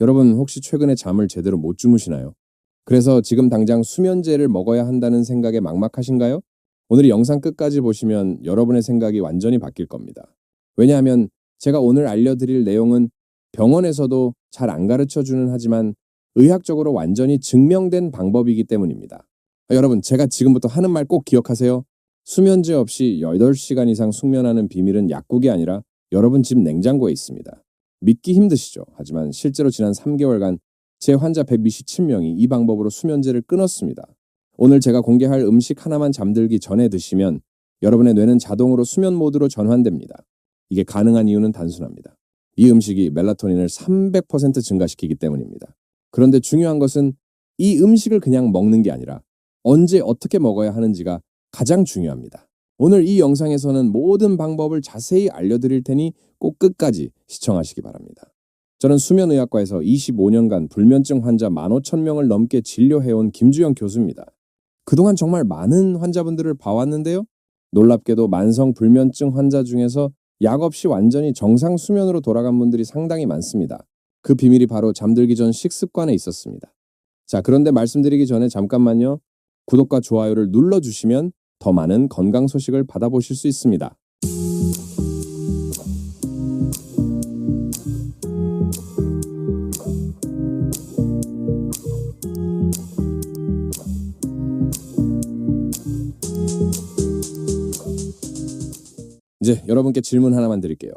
여러분 혹시 최근에 잠을 제대로 못 주무시나요? 그래서 지금 당장 수면제를 먹어야 한다는 생각에 막막하신가요? 오늘 이 영상 끝까지 보시면 여러분의 생각이 완전히 바뀔 겁니다. 왜냐하면 제가 오늘 알려드릴 내용은 병원에서도 잘 안 가르쳐 주는 하지만 의학적으로 완전히 증명된 방법이기 때문입니다. 여러분, 제가 지금부터 하는 말 꼭 기억하세요. 수면제 없이 8시간 이상 숙면하는 비밀은 약국이 아니라 여러분 집 냉장고에 있습니다. 믿기 힘드시죠? 하지만 실제로 지난 3개월간 제 환자 127명이 이 방법으로 수면제를 끊었습니다. 오늘 제가 공개할 음식 하나만 잠들기 전에 드시면 여러분의 뇌는 자동으로 수면 모드로 전환됩니다. 이게 가능한 이유는 단순합니다. 이 음식이 멜라토닌을 300% 증가시키기 때문입니다. 그런데 중요한 것은 이 음식을 그냥 먹는 게 아니라 언제 어떻게 먹어야 하는지가 가장 중요합니다. 오늘 이 영상에서는 모든 방법을 자세히 알려드릴 테니 꼭 끝까지 시청하시기 바랍니다. 저는 수면의학과에서 25년간 불면증 환자 15,000명을 넘게 진료해온 김주영 교수입니다. 그동안 정말 많은 환자분들을 봐왔는데요. 놀랍게도 만성 불면증 환자 중에서 약 없이 완전히 정상 수면으로 돌아간 분들이 상당히 많습니다. 그 비밀이 바로 잠들기 전 식습관에 있었습니다. 자, 그런데 말씀드리기 전에 잠깐만요. 구독과 좋아요를 눌러주시면 더 많은 건강 소식을 받아보실 수 있습니다. 이제 여러분께 질문 하나만 드릴게요.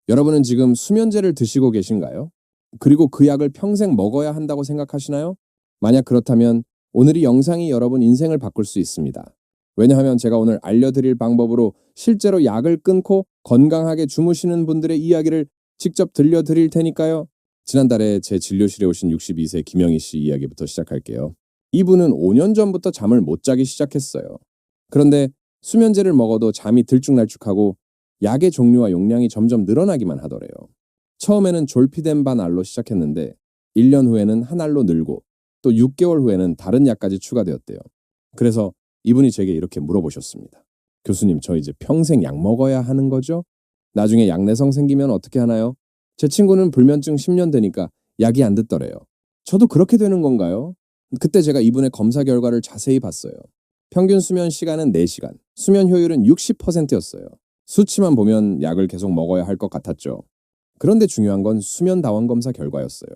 여러분은 지금 수면제를 드시고 계신가요? 그리고 그 약을 평생 먹어야 한다고 생각하시나요? 만약 그렇다면 오늘 이 영상이 여러분 인생을 바꿀 수 있습니다. 왜냐하면 제가 오늘 알려드릴 방법으로 실제로 약을 끊고 건강하게 주무시는 분들의 이야기를 직접 들려드릴 테니까요. 지난달에 제 진료실에 오신 62세 김영희 씨 이야기부터 시작할게요. 이분은 5년 전부터 잠을 못 자기 시작했어요. 그런데 수면제를 먹어도 잠이 들쭉날쭉하고 약의 종류와 용량이 점점 늘어나기만 하더래요. 처음에는 졸피뎀반 알로 시작했는데 1년 후에는 한 알로 늘고 또 6개월 후에는 다른 약까지 추가되었대요. 그래서 이분이 제게 이렇게 물어보셨습니다. 교수님, 저 이제 평생 약 먹어야 하는 거죠? 나중에 약내성 생기면 어떻게 하나요? 제 친구는 불면증 10년 되니까 약이 안 듣더래요. 저도 그렇게 되는 건가요? 그때 제가 이분의 검사 결과를 자세히 봤어요. 평균 수면 시간은 4시간, 수면 효율은 60%였어요. 수치만 보면 약을 계속 먹어야 할 것 같았죠. 그런데 중요한 건 수면 다원 검사 결과였어요.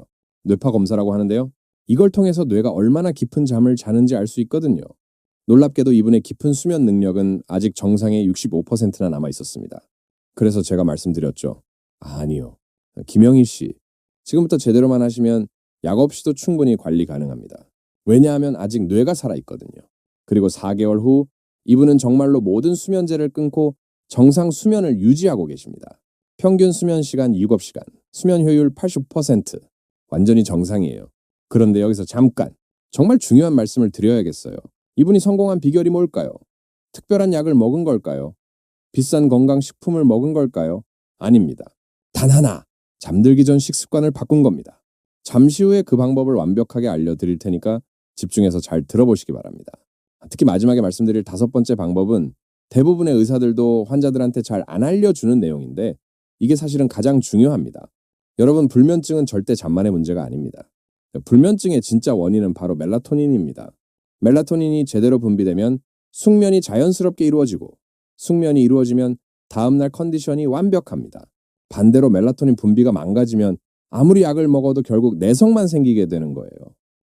뇌파 검사라고 하는데요. 이걸 통해서 뇌가 얼마나 깊은 잠을 자는지 알 수 있거든요. 놀랍게도 이분의 깊은 수면 능력은 아직 정상의 65%나 남아 있었습니다. 그래서 제가 말씀드렸죠. 아니요. 김영희 씨, 지금부터 제대로만 하시면 약 없이도 충분히 관리 가능합니다. 왜냐하면 아직 뇌가 살아있거든요. 그리고 4개월 후 이분은 정말로 모든 수면제를 끊고 정상 수면을 유지하고 계십니다. 평균 수면 시간 7시간, 수면 효율 80%, 완전히 정상이에요. 그런데 여기서 잠깐, 정말 중요한 말씀을 드려야겠어요. 이분이 성공한 비결이 뭘까요? 특별한 약을 먹은 걸까요? 비싼 건강식품을 먹은 걸까요? 아닙니다. 단 하나, 잠들기 전 식습관을 바꾼 겁니다. 잠시 후에 그 방법을 완벽하게 알려드릴 테니까 집중해서 잘 들어보시기 바랍니다. 특히 마지막에 말씀드릴 5번째 방법은 대부분의 의사들도 환자들한테 잘 안 알려주는 내용인데 이게 사실은 가장 중요합니다. 여러분, 불면증은 절대 잠만의 문제가 아닙니다. 불면증의 진짜 원인은 바로 멜라토닌입니다. 멜라토닌이 제대로 분비되면 숙면이 자연스럽게 이루어지고 숙면이 이루어지면 다음날 컨디션이 완벽합니다. 반대로 멜라토닌 분비가 망가지면 아무리 약을 먹어도 결국 내성만 생기게 되는 거예요.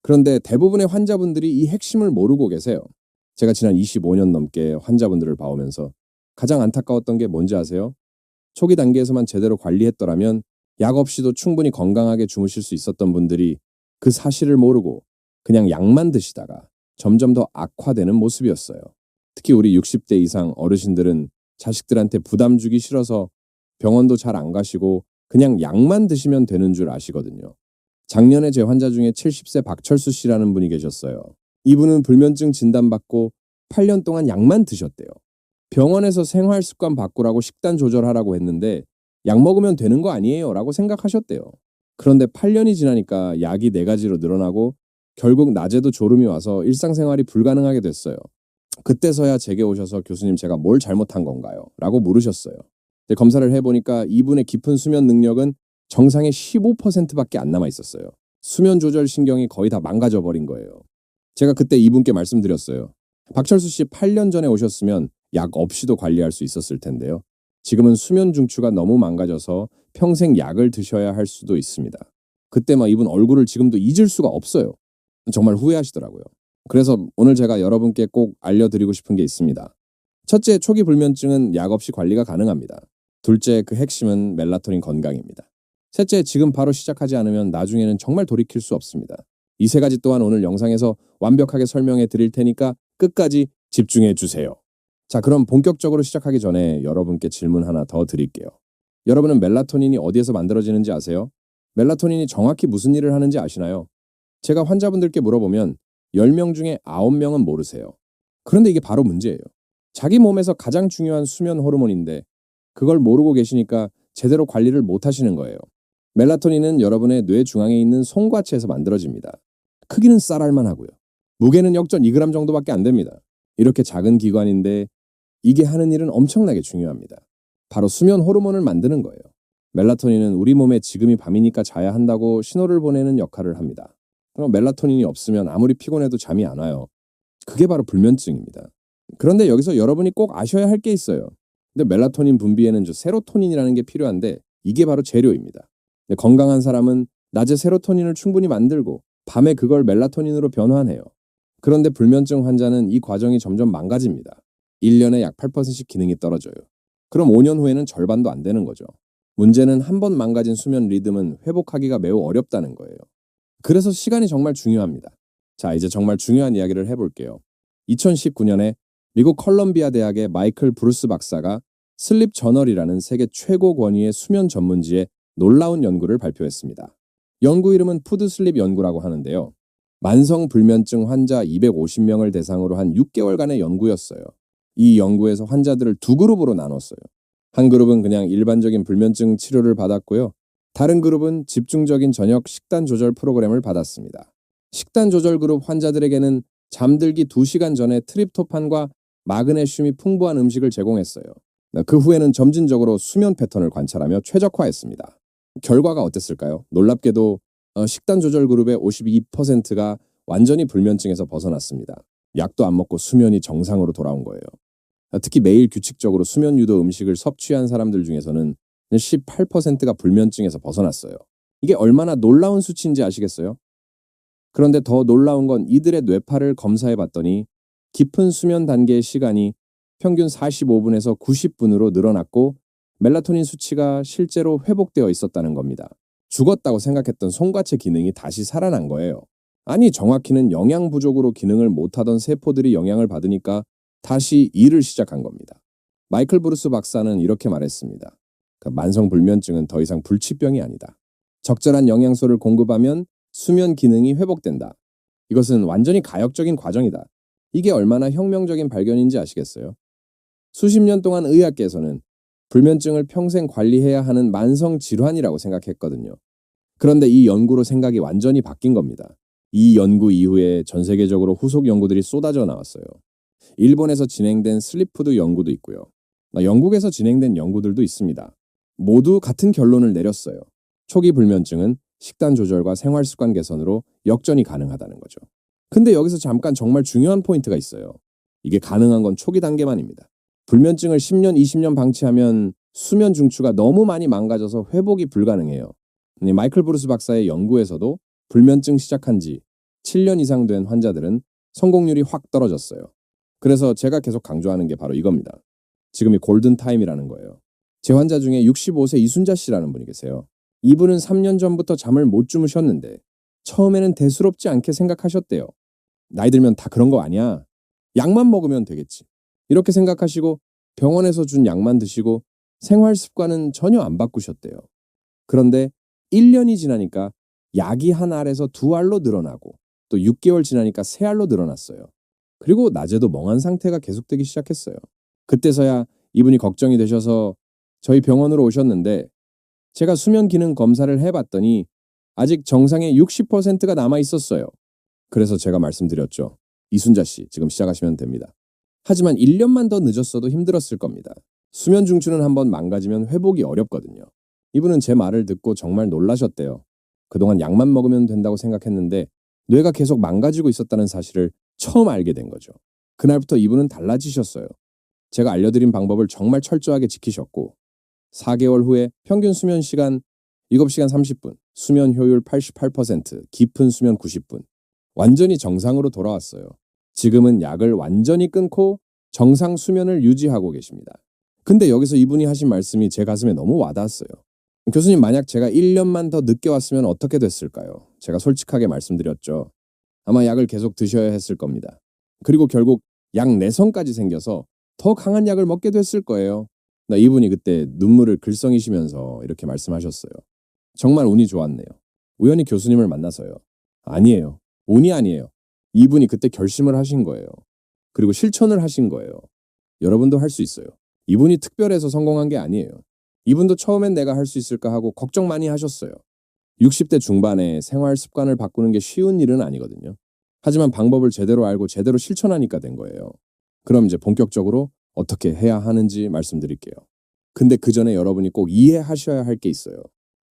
그런데 대부분의 환자분들이 이 핵심을 모르고 계세요. 제가 지난 25년 넘게 환자분들을 봐오면서 가장 안타까웠던 게 뭔지 아세요? 초기 단계에서만 제대로 관리했더라면 약 없이도 충분히 건강하게 주무실 수 있었던 분들이 그 사실을 모르고 그냥 약만 드시다가 점점 더 악화되는 모습이었어요. 특히 우리 60대 이상 어르신들은 자식들한테 부담 주기 싫어서 병원도 잘 안 가시고 그냥 약만 드시면 되는 줄 아시거든요. 작년에 제 환자 중에 70세 박철수 씨라는 분이 계셨어요. 이분은 불면증 진단받고 8년 동안 약만 드셨대요. 병원에서 생활 습관 바꾸라고 식단 조절하라고 했는데 약 먹으면 되는 거 아니에요? 라고 생각하셨대요. 그런데 8년이 지나니까 약이 4가지로 늘어나고 결국 낮에도 졸음이 와서 일상생활이 불가능하게 됐어요. 그때서야 제게 오셔서 교수님, 제가 뭘 잘못한 건가요? 라고 물으셨어요. 검사를 해보니까 이분의 깊은 수면 능력은 정상의 15%밖에 안 남아 있었어요. 수면 조절 신경이 거의 다 망가져 버린 거예요. 제가 그때 이분께 말씀드렸어요. 박철수 씨 8년 전에 오셨으면 약 없이도 관리할 수 있었을 텐데요. 지금은 수면 중추가 너무 망가져서 평생 약을 드셔야 할 수도 있습니다. 그때 막 이분 얼굴을 지금도 잊을 수가 없어요. 정말 후회하시더라고요. 그래서 오늘 제가 여러분께 꼭 알려드리고 싶은 게 있습니다. 첫째, 초기 불면증은 약 없이 관리가 가능합니다. 둘째, 그 핵심은 멜라토닌 건강입니다. 셋째, 지금 바로 시작하지 않으면 나중에는 정말 돌이킬 수 없습니다. 이 세 가지 또한 오늘 영상에서 완벽하게 설명해 드릴 테니까 끝까지 집중해 주세요. 자, 그럼 본격적으로 시작하기 전에 여러분께 질문 하나 더 드릴게요. 여러분은 멜라토닌이 어디에서 만들어지는지 아세요? 멜라토닌이 정확히 무슨 일을 하는지 아시나요? 제가 환자분들께 물어보면 10명 중에 9명은 모르세요. 그런데 이게 바로 문제예요. 자기 몸에서 가장 중요한 수면 호르몬인데 그걸 모르고 계시니까 제대로 관리를 못 하시는 거예요. 멜라토닌은 여러분의 뇌 중앙에 있는 송과체에서 만들어집니다. 크기는 쌀알만 하고요. 무게는 역전 2g 정도밖에 안 됩니다. 이렇게 작은 기관인데 이게 하는 일은 엄청나게 중요합니다. 바로 수면 호르몬을 만드는 거예요. 멜라토닌은 우리 몸에 지금이 밤이니까 자야 한다고 신호를 보내는 역할을 합니다. 그럼 멜라토닌이 없으면 아무리 피곤해도 잠이 안 와요. 그게 바로 불면증입니다. 그런데 여기서 여러분이 꼭 아셔야 할 게 있어요. 근데 멜라토닌 분비에는 세로토닌이라는 게 필요한데 이게 바로 재료입니다. 근데 건강한 사람은 낮에 세로토닌을 충분히 만들고 밤에 그걸 멜라토닌으로 변환해요. 그런데 불면증 환자는 이 과정이 점점 망가집니다. 1년에 약 8%씩 기능이 떨어져요. 그럼 5년 후에는 절반도 안 되는 거죠. 문제는 한 번 망가진 수면 리듬은 회복하기가 매우 어렵다는 거예요. 그래서 시간이 정말 중요합니다. 자, 이제 정말 중요한 이야기를 해볼게요. 2019년에 미국 컬럼비아 대학의 마이클 브루스 박사가 슬립 저널이라는 세계 최고 권위의 수면 전문지에 놀라운 연구를 발표했습니다. 연구 이름은 푸드 슬립 연구라고 하는데요. 만성 불면증 환자 250명을 대상으로 한 6개월간의 연구였어요. 이 연구에서 환자들을 두 그룹으로 나눴어요. 한 그룹은 그냥 일반적인 불면증 치료를 받았고요. 다른 그룹은 집중적인 저녁 식단 조절 프로그램을 받았습니다. 식단 조절 그룹 환자들에게는 잠들기 2시간 전에 트립토판과 마그네슘이 풍부한 음식을 제공했어요. 그 후에는 점진적으로 수면 패턴을 관찰하며 최적화했습니다. 결과가 어땠을까요? 놀랍게도 식단 조절 그룹의 52%가 완전히 불면증에서 벗어났습니다. 약도 안 먹고 수면이 정상으로 돌아온 거예요. 특히 매일 규칙적으로 수면 유도 음식을 섭취한 사람들 중에서는 18%가 불면증에서 벗어났어요. 이게 얼마나 놀라운 수치인지 아시겠어요? 그런데 더 놀라운 건 이들의 뇌파를 검사해 봤더니 깊은 수면 단계의 시간이 평균 45분에서 90분으로 늘어났고 멜라토닌 수치가 실제로 회복되어 있었다는 겁니다. 죽었다고 생각했던 송과체 기능이 다시 살아난 거예요. 아니, 정확히는 영양 부족으로 기능을 못하던 세포들이 영향을 받으니까 다시 일을 시작한 겁니다. 마이클 브루스 박사는 이렇게 말했습니다. 만성 불면증은 더 이상 불치병이 아니다. 적절한 영양소를 공급하면 수면 기능이 회복된다. 이것은 완전히 가역적인 과정이다. 이게 얼마나 혁명적인 발견인지 아시겠어요? 수십 년 동안 의학계에서는 불면증을 평생 관리해야 하는 만성 질환이라고 생각했거든요. 그런데 이 연구로 생각이 완전히 바뀐 겁니다. 이 연구 이후에 전 세계적으로 후속 연구들이 쏟아져 나왔어요. 일본에서 진행된 슬립푸드 연구도 있고요. 영국에서 진행된 연구들도 있습니다. 모두 같은 결론을 내렸어요. 초기 불면증은 식단 조절과 생활 습관 개선으로 역전이 가능하다는 거죠. 근데 여기서 잠깐 정말 중요한 포인트가 있어요. 이게 가능한 건 초기 단계만입니다. 불면증을 10년, 20년 방치하면 수면 중추가 너무 많이 망가져서 회복이 불가능해요. 마이클 브루스 박사의 연구에서도 불면증 시작한 지 7년 이상 된 환자들은 성공률이 확 떨어졌어요. 그래서 제가 계속 강조하는 게 바로 이겁니다. 지금이 골든 타임이라는 거예요. 제 환자 중에 65세 이순자 씨라는 분이 계세요. 이분은 3년 전부터 잠을 못 주무셨는데 처음에는 대수롭지 않게 생각하셨대요. 나이 들면 다 그런 거 아니야. 약만 먹으면 되겠지. 이렇게 생각하시고 병원에서 준 약만 드시고 생활 습관은 전혀 안 바꾸셨대요. 그런데 1년이 지나니까 약이 한 알에서 2알로 늘어나고 또 6개월 지나니까 3알로 늘어났어요. 그리고 낮에도 멍한 상태가 계속되기 시작했어요. 그때서야 이분이 걱정이 되셔서 저희 병원으로 오셨는데 제가 수면 기능 검사를 해봤더니 아직 정상의 60%가 남아 있었어요. 그래서 제가 말씀드렸죠. 이순자 씨, 지금 시작하시면 됩니다. 하지만 1년만 더 늦었어도 힘들었을 겁니다. 수면 중추는 한번 망가지면 회복이 어렵거든요. 이분은 제 말을 듣고 정말 놀라셨대요. 그동안 약만 먹으면 된다고 생각했는데 뇌가 계속 망가지고 있었다는 사실을 처음 알게 된 거죠. 그날부터 이분은 달라지셨어요. 제가 알려드린 방법을 정말 철저하게 지키셨고 4개월 후에 평균 수면 시간 7시간 30분, 수면 효율 88%, 깊은 수면 90분. 완전히 정상으로 돌아왔어요. 지금은 약을 완전히 끊고 정상 수면을 유지하고 계십니다. 근데 여기서 이분이 하신 말씀이 제 가슴에 너무 와닿았어요. 교수님, 만약 제가 1년만 더 늦게 왔으면 어떻게 됐을까요? 제가 솔직하게 말씀드렸죠. 아마 약을 계속 드셔야 했을 겁니다. 그리고 결국 약 내성까지 생겨서 더 강한 약을 먹게 됐을 거예요. 이분이 그때 눈물을 글썽이시면서 이렇게 말씀하셨어요. 정말 운이 좋았네요. 우연히 교수님을 만나서요. 아니에요. 운이 아니에요. 이분이 그때 결심을 하신 거예요. 그리고 실천을 하신 거예요. 여러분도 할 수 있어요. 이분이 특별해서 성공한 게 아니에요. 이분도 처음엔 내가 할 수 있을까 하고 걱정 많이 하셨어요. 60대 중반에 생활 습관을 바꾸는 게 쉬운 일은 아니거든요. 하지만 방법을 제대로 알고 제대로 실천하니까 된 거예요. 그럼 이제 본격적으로 어떻게 해야 하는지 말씀드릴게요. 근데 그 전에 여러분이 꼭 이해하셔야 할 게 있어요.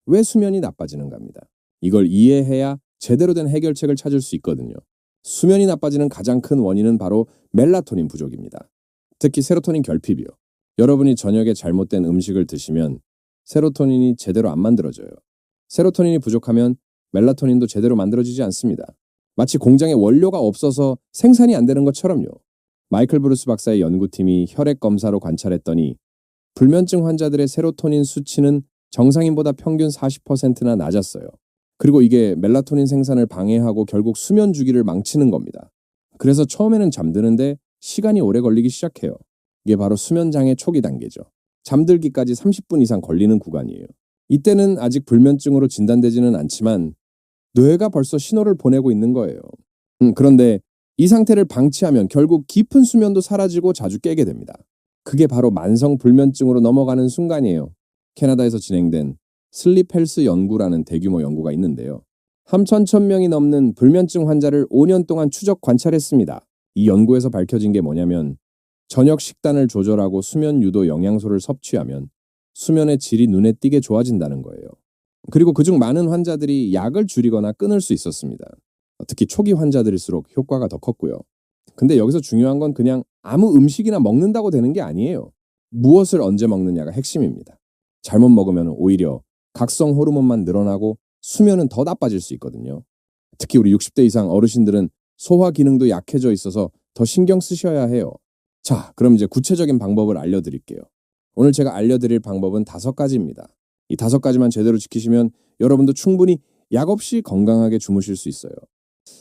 왜 수면이 나빠지는가입니다. 이걸 이해해야 제대로 된 해결책을 찾을 수 있거든요. 수면이 나빠지는 가장 큰 원인은 바로 멜라토닌 부족입니다. 특히 세로토닌 결핍이요. 여러분이 저녁에 잘못된 음식을 드시면 세로토닌이 제대로 안 만들어져요. 세로토닌이 부족하면 멜라토닌도 제대로 만들어지지 않습니다. 마치 공장에 원료가 없어서 생산이 안 되는 것처럼요. 마이클 브루스 박사의 연구팀이 혈액 검사로 관찰했더니 불면증 환자들의 세로토닌 수치는 정상인보다 평균 40%나 낮았어요. 그리고 이게 멜라토닌 생산을 방해하고 결국 수면 주기를 망치는 겁니다. 그래서 처음에는 잠드는데 시간이 오래 걸리기 시작해요. 이게 바로 수면장애 초기 단계죠. 잠들기까지 30분 이상 걸리는 구간이에요. 이때는 아직 불면증으로 진단되지는 않지만 뇌가 벌써 신호를 보내고 있는 거예요. 그런데 이 상태를 방치하면 결국 깊은 수면도 사라지고 자주 깨게 됩니다. 그게 바로 만성 불면증으로 넘어가는 순간이에요. 캐나다에서 진행된 슬립 헬스 연구라는 대규모 연구가 있는데요. 3,1,000명이 넘는 불면증 환자를 5년 동안 추적 관찰했습니다. 이 연구에서 밝혀진 게 뭐냐면 저녁 식단을 조절하고 수면 유도 영양소를 섭취하면 수면의 질이 눈에 띄게 좋아진다는 거예요. 그리고 그중 많은 환자들이 약을 줄이거나 끊을 수 있었습니다. 특히 초기 환자들일수록 효과가 더 컸고요. 근데 여기서 중요한 건 그냥 아무 음식이나 먹는다고 되는 게 아니에요. 무엇을 언제 먹느냐가 핵심입니다. 잘못 먹으면 오히려 각성 호르몬만 늘어나고 수면은 더 나빠질 수 있거든요. 특히 우리 60대 이상 어르신들은 소화 기능도 약해져 있어서 더 신경 쓰셔야 해요. 자, 그럼 이제 구체적인 방법을 알려드릴게요. 오늘 제가 알려드릴 방법은 5가지입니다. 이 5가지만 제대로 지키시면 여러분도 충분히 약 없이 건강하게 주무실 수 있어요.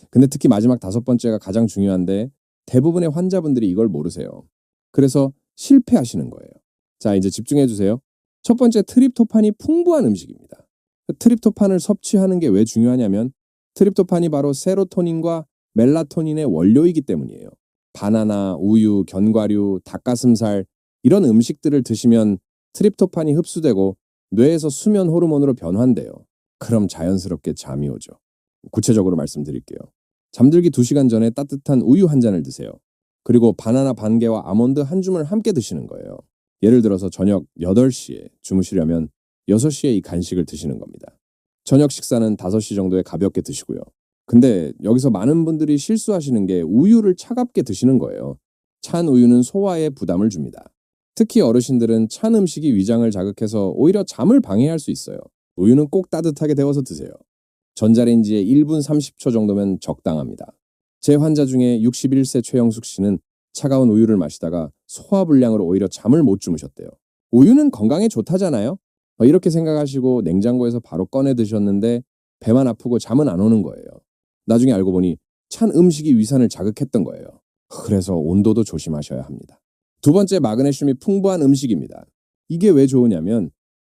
근데 특히 마지막 5번째가 가장 중요한데 대부분의 환자분들이 이걸 모르세요. 그래서 실패하시는 거예요. 자, 이제 집중해 주세요. 첫 번째, 트립토판이 풍부한 음식입니다. 트립토판을 섭취하는 게 왜 중요하냐면 트립토판이 바로 세로토닌과 멜라토닌의 원료이기 때문이에요. 바나나, 우유, 견과류, 닭가슴살 이런 음식들을 드시면 트립토판이 흡수되고 뇌에서 수면 호르몬으로 변환돼요. 그럼 자연스럽게 잠이 오죠. 구체적으로 말씀드릴게요. 잠들기 2시간 전에 따뜻한 우유 한 잔을 드세요. 그리고 바나나 반 개와 아몬드 한 줌을 함께 드시는 거예요. 예를 들어서 저녁 8시에 주무시려면 6시에 이 간식을 드시는 겁니다. 저녁 식사는 5시 정도에 가볍게 드시고요. 근데 여기서 많은 분들이 실수하시는 게 우유를 차갑게 드시는 거예요. 찬 우유는 소화에 부담을 줍니다. 특히 어르신들은 찬 음식이 위장을 자극해서 오히려 잠을 방해할 수 있어요. 우유는 꼭 따뜻하게 데워서 드세요. 전자레인지에 1분 30초 정도면 적당합니다. 제 환자 중에 61세 최영숙 씨는 차가운 우유를 마시다가 소화불량으로 오히려 잠을 못 주무셨대요. 우유는 건강에 좋다잖아요? 이렇게 생각하시고 냉장고에서 바로 꺼내 드셨는데 배만 아프고 잠은 안 오는 거예요. 나중에 알고 보니 찬 음식이 위산을 자극했던 거예요. 그래서 온도도 조심하셔야 합니다. 2번째, 마그네슘이 풍부한 음식입니다. 이게 왜 좋으냐면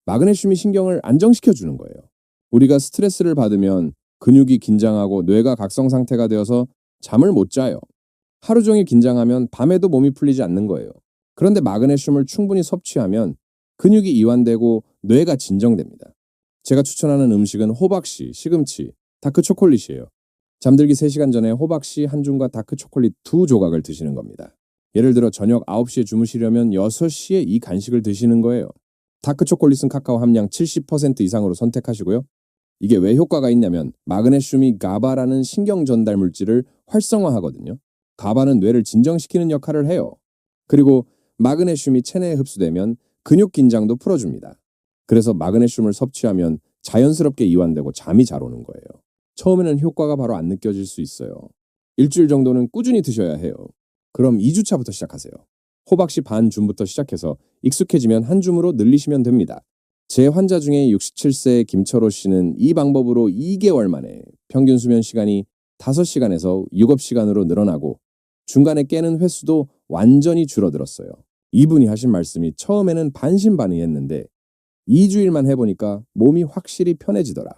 마그네슘이 신경을 안정시켜 주는 거예요. 우리가 스트레스를 받으면 근육이 긴장하고 뇌가 각성 상태가 되어서 잠을 못 자요. 하루 종일 긴장하면 밤에도 몸이 풀리지 않는 거예요. 그런데 마그네슘을 충분히 섭취하면 근육이 이완되고 뇌가 진정됩니다. 제가 추천하는 음식은 호박씨, 시금치, 다크초콜릿이에요. 잠들기 3시간 전에 호박씨 한 줌과 다크초콜릿 2조각을 드시는 겁니다. 예를 들어 저녁 9시에 주무시려면 6시에 이 간식을 드시는 거예요. 다크 초콜릿은 카카오 함량 70% 이상으로 선택하시고요. 이게 왜 효과가 있냐면 마그네슘이 가바라는 신경 전달 물질을 활성화하거든요. 가바는 뇌를 진정시키는 역할을 해요. 그리고 마그네슘이 체내에 흡수되면 근육 긴장도 풀어줍니다. 그래서 마그네슘을 섭취하면 자연스럽게 이완되고 잠이 잘 오는 거예요. 처음에는 효과가 바로 안 느껴질 수 있어요. 일주일 정도는 꾸준히 드셔야 해요. 그럼 2주차부터 시작하세요. 호박씨 반 줌부터 시작해서 익숙해지면 한 줌으로 늘리시면 됩니다. 제 환자 중에 67세 김철호 씨는 이 방법으로 2개월 만에 평균 수면 시간이 5시간에서 7시간으로 늘어나고 중간에 깨는 횟수도 완전히 줄어들었어요. 이분이 하신 말씀이 처음에는 반신반의했는데 2주일만 해보니까 몸이 확실히 편해지더라.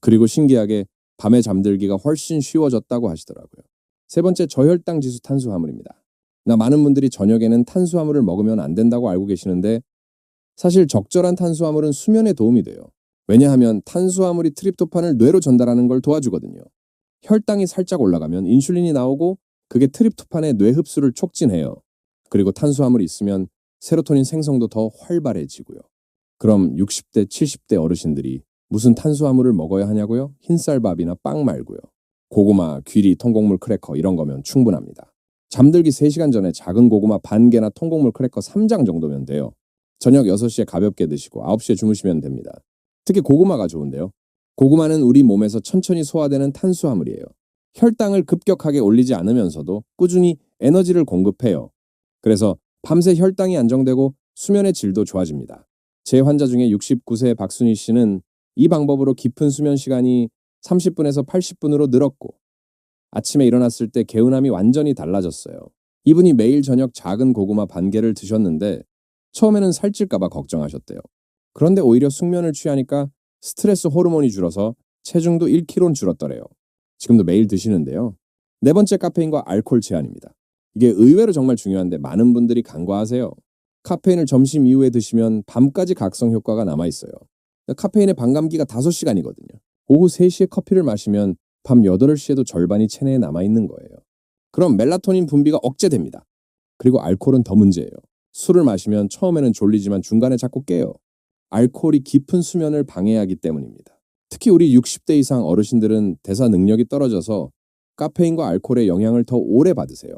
그리고 신기하게 밤에 잠들기가 훨씬 쉬워졌다고 하시더라고요. 세 번째, 저혈당 지수 탄수화물입니다. 많은 분들이 저녁에는 탄수화물을 먹으면 안 된다고 알고 계시는데 사실 적절한 탄수화물은 수면에 도움이 돼요. 왜냐하면 탄수화물이 트립토판을 뇌로 전달하는 걸 도와주거든요. 혈당이 살짝 올라가면 인슐린이 나오고 그게 트립토판의 뇌 흡수를 촉진해요. 그리고 탄수화물이 있으면 세로토닌 생성도 더 활발해지고요. 그럼 60대, 70대 어르신들이 무슨 탄수화물을 먹어야 하냐고요? 흰쌀밥이나 빵 말고요. 고구마, 귀리, 통곡물 크래커 이런 거면 충분합니다. 잠들기 3시간 전에 작은 고구마 반 개나 통곡물 크래커 3장 정도면 돼요. 저녁 6시에 가볍게 드시고 9시에 주무시면 됩니다. 특히 고구마가 좋은데요. 고구마는 우리 몸에서 천천히 소화되는 탄수화물이에요. 혈당을 급격하게 올리지 않으면서도 꾸준히 에너지를 공급해요. 그래서 밤새 혈당이 안정되고 수면의 질도 좋아집니다. 제 환자 중에 69세 박순희 씨는 이 방법으로 깊은 수면 시간이 30분에서 80분으로 늘었고 아침에 일어났을 때 개운함이 완전히 달라졌어요. 이분이 매일 저녁 작은 고구마 반 개를 드셨는데 처음에는 살찔까봐 걱정하셨대요. 그런데 오히려 숙면을 취하니까 스트레스 호르몬이 줄어서 체중도 1kg는 줄었더래요. 지금도 매일 드시는데요. 네 번째, 카페인과 알코올 제한입니다. 이게 의외로 정말 중요한데 많은 분들이 간과하세요. 카페인을 점심 이후에 드시면 밤까지 각성 효과가 남아있어요. 카페인의 반감기가 5시간이거든요. 오후 3시에 커피를 마시면 밤 8시에도 절반이 체내에 남아있는 거예요. 그럼 멜라토닌 분비가 억제됩니다. 그리고 알코올은 더 문제예요. 술을 마시면 처음에는 졸리지만 중간에 자꾸 깨요. 알코올이 깊은 수면을 방해하기 때문입니다. 특히 우리 60대 이상 어르신들은 대사 능력이 떨어져서 카페인과 알코올의 영향을 더 오래 받으세요.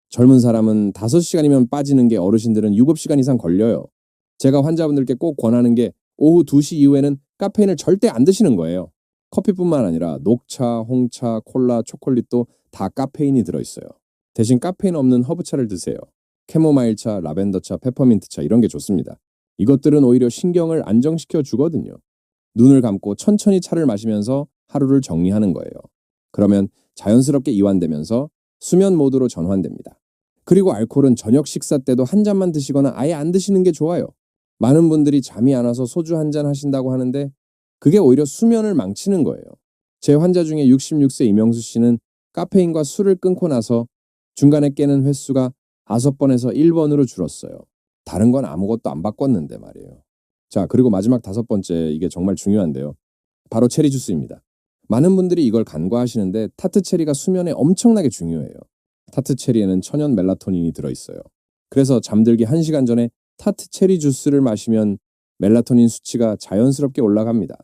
젊은 사람은 5시간이면 빠지는 게 어르신들은 7시간 이상 걸려요. 제가 환자분들께 꼭 권하는 게 오후 2시 이후에는 카페인을 절대 안 드시는 거예요. 커피뿐만 아니라 녹차, 홍차, 콜라, 초콜릿도 다 카페인이 들어있어요. 대신 카페인 없는 허브차를 드세요. 캐모마일차, 라벤더차, 페퍼민트차 이런 게 좋습니다. 이것들은 오히려 신경을 안정시켜 주거든요. 눈을 감고 천천히 차를 마시면서 하루를 정리하는 거예요. 그러면 자연스럽게 이완되면서 수면 모드로 전환됩니다. 그리고 알코올은 저녁 식사 때도 한 잔만 드시거나 아예 안 드시는 게 좋아요. 많은 분들이 잠이 안 와서 소주 한 잔 하신다고 하는데 그게 오히려 수면을 망치는 거예요. 제 환자 중에 66세 이명수 씨는 카페인과 술을 끊고 나서 중간에 깨는 횟수가 5번에서 1번으로 줄었어요. 다른 건 아무것도 안 바꿨는데 말이에요. 자, 그리고 마지막 5번째, 이게 정말 중요한데요. 바로 체리 주스입니다. 많은 분들이 이걸 간과하시는데 타트 체리가 수면에 엄청나게 중요해요. 타트 체리에는 천연 멜라토닌이 들어있어요. 그래서 잠들기 1시간 전에 타트 체리 주스를 마시면 멜라토닌 수치가 자연스럽게 올라갑니다.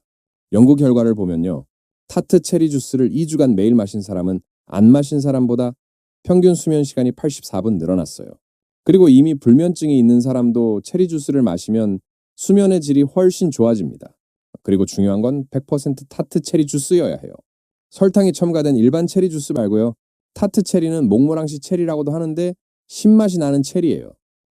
연구 결과를 보면요. 타트 체리 주스를 2주간 매일 마신 사람은 안 마신 사람보다 평균 수면 시간이 84분 늘어났어요. 그리고 이미 불면증이 있는 사람도 체리 주스를 마시면 수면의 질이 훨씬 좋아집니다. 그리고 중요한 건 100% 타트 체리 주스여야 해요. 설탕이 첨가된 일반 체리 주스 말고요. 타트 체리는 몽모랑씨 체리라고도 하는데 신맛이 나는 체리예요.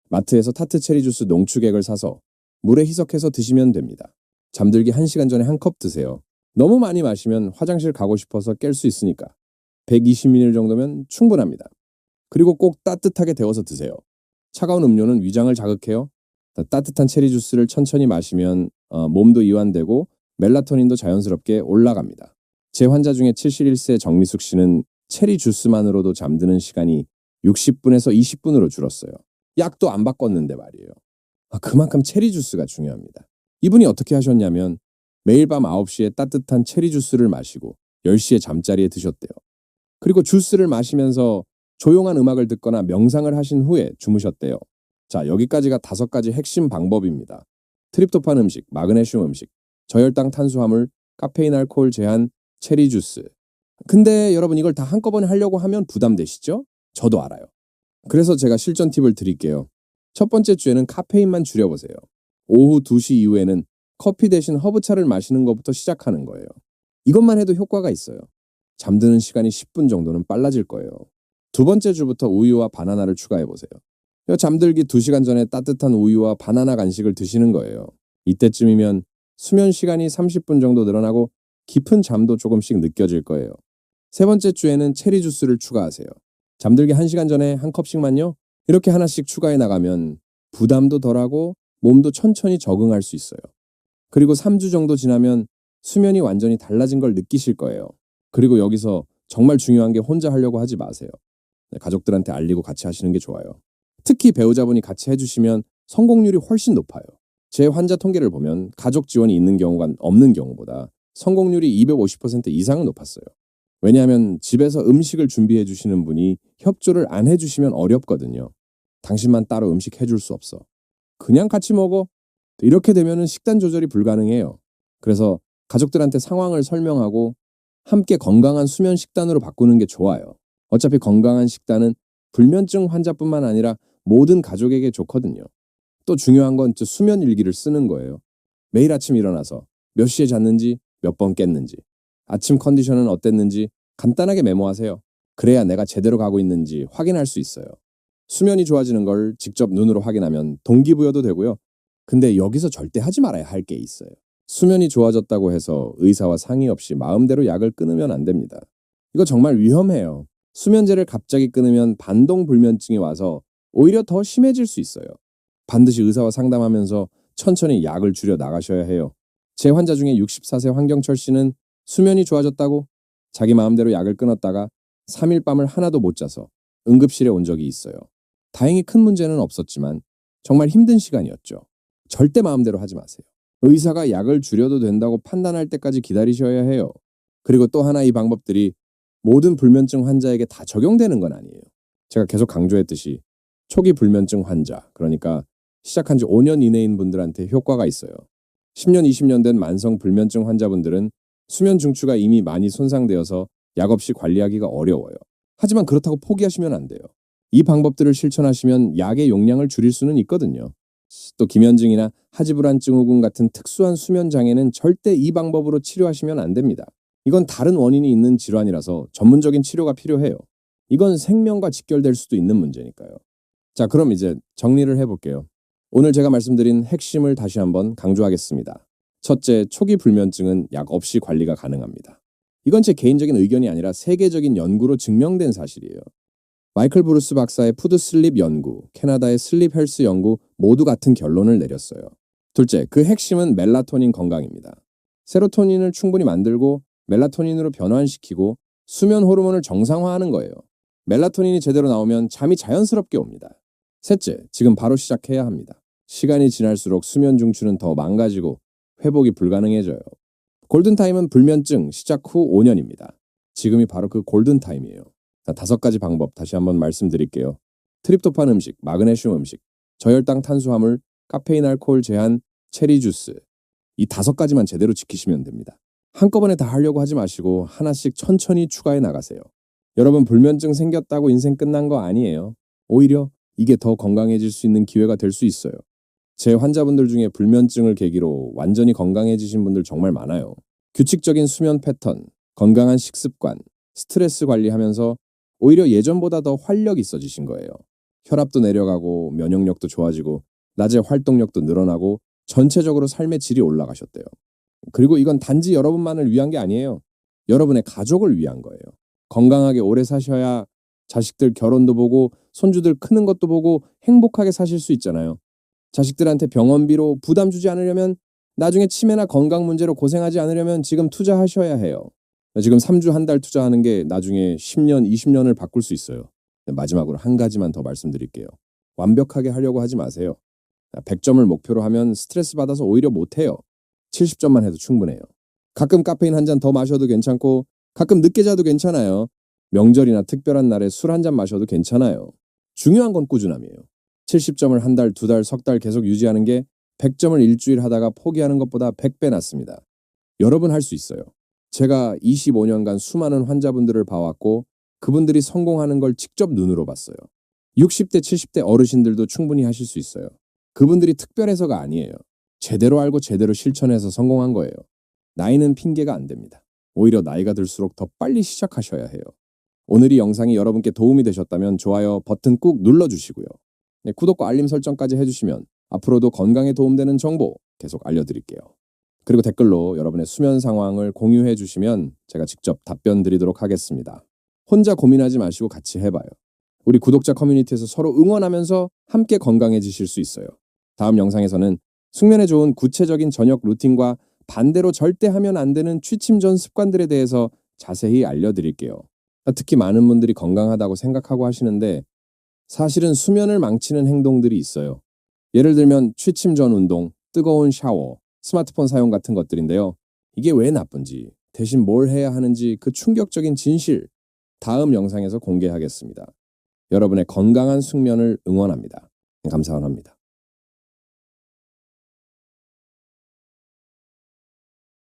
마트에서 타트 체리 주스 농축액을 사서 물에 희석해서 드시면 됩니다. 잠들기 1시간 전에 한 컵 드세요. 너무 많이 마시면 화장실 가고 싶어서 깰 수 있으니까 120ml 정도면 충분합니다. 그리고 꼭 따뜻하게 데워서 드세요. 차가운 음료는 위장을 자극해요. 따뜻한 체리 주스를 천천히 마시면 몸도 이완되고 멜라토닌도 자연스럽게 올라갑니다. 제 환자 중에 71세 정미숙 씨는 체리 주스만으로도 잠드는 시간이 60분에서 20분으로 줄었어요. 약도 안 바꿨는데 말이에요. 그만큼 체리 주스가 중요합니다. 이분이 어떻게 하셨냐면 매일 밤 9시에 따뜻한 체리 주스를 마시고 10시에 잠자리에 드셨대요. 그리고 주스를 마시면서 조용한 음악을 듣거나 명상을 하신 후에 주무셨대요. 자, 여기까지가 5가지 핵심 방법입니다. 트립토판 음식, 마그네슘 음식, 저혈당 탄수화물, 카페인 알코올 제한, 체리 주스. 근데 여러분 이걸 다 한꺼번에 하려고 하면 부담되시죠? 저도 알아요. 그래서 제가 실전 팁을 드릴게요. 첫 번째 주에는 카페인만 줄여보세요. 오후 2시 이후에는 커피 대신 허브차를 마시는 것부터 시작하는 거예요. 이것만 해도 효과가 있어요. 잠드는 시간이 10분 정도는 빨라질 거예요. 두 번째 주부터 우유와 바나나를 추가해보세요. 잠들기 2시간 전에 따뜻한 우유와 바나나 간식을 드시는 거예요. 이때쯤이면 수면 시간이 30분 정도 늘어나고 깊은 잠도 조금씩 느껴질 거예요. 세 번째 주에는 체리 주스를 추가하세요. 잠들기 1시간 전에 한 컵씩만요. 이렇게 하나씩 추가해 나가면 부담도 덜하고 몸도 천천히 적응할 수 있어요. 그리고 3주 정도 지나면 수면이 완전히 달라진 걸 느끼실 거예요. 그리고 여기서 정말 중요한 게 혼자 하려고 하지 마세요. 가족들한테 알리고 같이 하시는 게 좋아요. 특히 배우자분이 같이 해주시면 성공률이 훨씬 높아요. 제 환자 통계를 보면 가족 지원이 있는 경우가 없는 경우보다 성공률이 250% 이상은 높았어요. 왜냐하면 집에서 음식을 준비해 주시는 분이 협조를 안 해주시면 어렵거든요. 당신만 따로 음식 해줄 수 없어. 그냥 같이 먹어. 이렇게 되면 식단 조절이 불가능해요. 그래서 가족들한테 상황을 설명하고 함께 건강한 수면 식단으로 바꾸는 게 좋아요. 어차피 건강한 식단은 불면증 환자뿐만 아니라 모든 가족에게 좋거든요. 또 중요한 건 수면 일기를 쓰는 거예요. 매일 아침 일어나서 몇 시에 잤는지, 몇 번 깼는지, 아침 컨디션은 어땠는지 간단하게 메모하세요. 그래야 내가 제대로 가고 있는지 확인할 수 있어요. 수면이 좋아지는 걸 직접 눈으로 확인하면 동기부여도 되고요. 근데 여기서 절대 하지 말아야 할 게 있어요. 수면이 좋아졌다고 해서 의사와 상의 없이 마음대로 약을 끊으면 안 됩니다. 이거 정말 위험해요. 수면제를 갑자기 끊으면 반동불면증이 와서 오히려 더 심해질 수 있어요. 반드시 의사와 상담하면서 천천히 약을 줄여 나가셔야 해요. 제 환자 중에 64세 황경철 씨는 수면이 좋아졌다고 자기 마음대로 약을 끊었다가 3일 밤을 하나도 못 자서 응급실에 온 적이 있어요. 다행히 큰 문제는 없었지만 정말 힘든 시간이었죠. 절대 마음대로 하지 마세요. 의사가 약을 줄여도 된다고 판단할 때까지 기다리셔야 해요. 그리고 또 하나 이 방법들이 모든 불면증 환자에게 다 적용되는 건 아니에요. 제가 계속 강조했듯이 초기 불면증 환자, 그러니까 시작한 지 5년 이내인 분들한테 효과가 있어요. 10년, 20년 된 만성 불면증 환자분들은 수면 중추가 이미 많이 손상되어서 약 없이 관리하기가 어려워요. 하지만 그렇다고 포기하시면 안 돼요. 이 방법들을 실천하시면 약의 용량을 줄일 수는 있거든요. 또 기면증이나 하지불안 증후군 같은 특수한 수면 장애는 절대 이 방법으로 치료하시면 안 됩니다. 이건 다른 원인이 있는 질환이라서 전문적인 치료가 필요해요. 이건 생명과 직결될 수도 있는 문제니까요. 자, 그럼 이제 정리를 해볼게요. 오늘 제가 말씀드린 핵심을 다시 한번 강조하겠습니다. 첫째, 초기 불면증은 약 없이 관리가 가능합니다. 이건 제 개인적인 의견이 아니라 세계적인 연구로 증명된 사실이에요. 마이클 브루스 박사의 푸드 슬립 연구, 캐나다의 슬립 헬스 연구 모두 같은 결론을 내렸어요. 둘째, 그 핵심은 멜라토닌 건강입니다. 세로토닌을 충분히 만들고 멜라토닌으로 변환시키고 수면 호르몬을 정상화하는 거예요. 멜라토닌이 제대로 나오면 잠이 자연스럽게 옵니다. 셋째, 지금 바로 시작해야 합니다. 시간이 지날수록 수면 중추는 더 망가지고 회복이 불가능해져요. 골든타임은 불면증 시작 후 5년입니다. 지금이 바로 그 골든타임이에요. 자, 5가지 방법 다시 한번 말씀드릴게요. 트립토판 음식, 마그네슘 음식, 저혈당 탄수화물, 카페인 알코올 제한, 체리 주스. 이 5가지만 제대로 지키시면 됩니다. 한꺼번에 다 하려고 하지 마시고 하나씩 천천히 추가해 나가세요. 여러분 불면증 생겼다고 인생 끝난 거 아니에요. 오히려 이게 더 건강해질 수 있는 기회가 될 수 있어요. 제 환자분들 중에 불면증을 계기로 완전히 건강해지신 분들 정말 많아요. 규칙적인 수면 패턴, 건강한 식습관, 스트레스 관리하면서 오히려 예전보다 더 활력 있어지신 거예요. 혈압도 내려가고 면역력도 좋아지고 낮에 활동력도 늘어나고 전체적으로 삶의 질이 올라가셨대요. 그리고 이건 단지 여러분만을 위한 게 아니에요. 여러분의 가족을 위한 거예요. 건강하게 오래 사셔야 자식들 결혼도 보고 손주들 크는 것도 보고 행복하게 사실 수 있잖아요. 자식들한테 병원비로 부담 주지 않으려면 나중에 치매나 건강 문제로 고생하지 않으려면 지금 투자하셔야 해요. 지금 3주 한 달 투자하는 게 나중에 10년, 20년을 바꿀 수 있어요. 마지막으로 한 가지만 더 말씀드릴게요. 완벽하게 하려고 하지 마세요. 100점을 목표로 하면 스트레스 받아서 오히려 못해요. 70점만 해도 충분해요. 가끔 카페인 한 잔 더 마셔도 괜찮고 가끔 늦게 자도 괜찮아요. 명절이나 특별한 날에 술 한 잔 마셔도 괜찮아요. 중요한 건 꾸준함이에요. 70점을 한 달, 2달, 석 달 계속 유지하는 게 100점을 일주일 하다가 포기하는 것보다 100배 낫습니다. 여러분 할 수 있어요. 제가 25년간 수많은 환자분들을 봐왔고 그분들이 성공하는 걸 직접 눈으로 봤어요. 60대, 70대 어르신들도 충분히 하실 수 있어요. 그분들이 특별해서가 아니에요. 제대로 알고 제대로 실천해서 성공한 거예요. 나이는 핑계가 안 됩니다. 오히려 나이가 들수록 더 빨리 시작하셔야 해요. 오늘 이 영상이 여러분께 도움이 되셨다면 좋아요 버튼 꾹 눌러주시고요. 네, 구독과 알림 설정까지 해주시면 앞으로도 건강에 도움되는 정보 계속 알려드릴게요. 그리고 댓글로 여러분의 수면 상황을 공유해 주시면 제가 직접 답변 드리도록 하겠습니다. 혼자 고민하지 마시고 같이 해봐요. 우리 구독자 커뮤니티에서 서로 응원하면서 함께 건강해지실 수 있어요. 다음 영상에서는 숙면에 좋은 구체적인 저녁 루틴과 반대로 절대 하면 안 되는 취침 전 습관들에 대해서 자세히 알려드릴게요. 특히 많은 분들이 건강하다고 생각하고 하시는데 사실은 수면을 망치는 행동들이 있어요. 예를 들면 취침 전 운동, 뜨거운 샤워, 스마트폰 사용 같은 것들인데요. 이게 왜 나쁜지, 대신 뭘 해야 하는지 그 충격적인 진실, 다음 영상에서 공개하겠습니다. 여러분의 건강한 숙면을 응원합니다. 감사합니다.